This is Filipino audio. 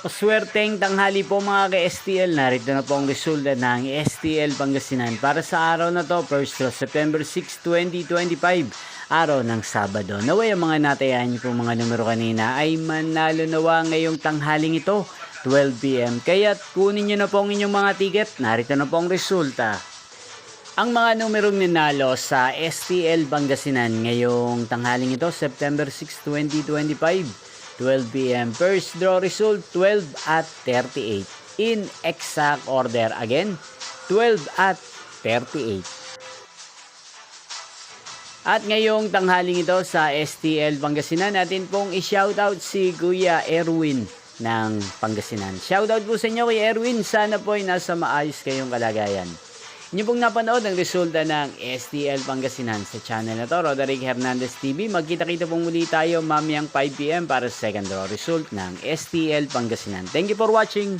Maswerteng tanghali po mga ka-STL. Narito na po ang resulta ng STL Pangasinan para sa araw na to, 1st of September 6, 2025, araw ng Sabado. Naway ang mga natayahan niyo po mga numero kanina ay manalo nawa ngayong tanghaling ito, 12 p.m. Kaya't kunin niyo na po ang inyong mga ticket. Narito na po ang resulta. Ang mga numerong ninalo sa STL Pangasinan ngayong tanghaling ito, September 6, 2025, 12 p.m. First draw result, 12 at 38. In exact order again, 12 at 38. At ngayong tanghaling ito sa STL Pangasinan, natin pong i-shoutout si Kuya Erwin ng Pangasinan. Shoutout po sa inyo kay Erwin. Sana po ay nasa maayos kayong kalagayan. Inyo pong napanood ang resulta ng STL Pangasinan sa channel na to, Roderick Hernandez TV. Magkita-kita pong muli tayo mamayang 5 p.m. para sa second draw result ng STL Pangasinan. Thank you for watching.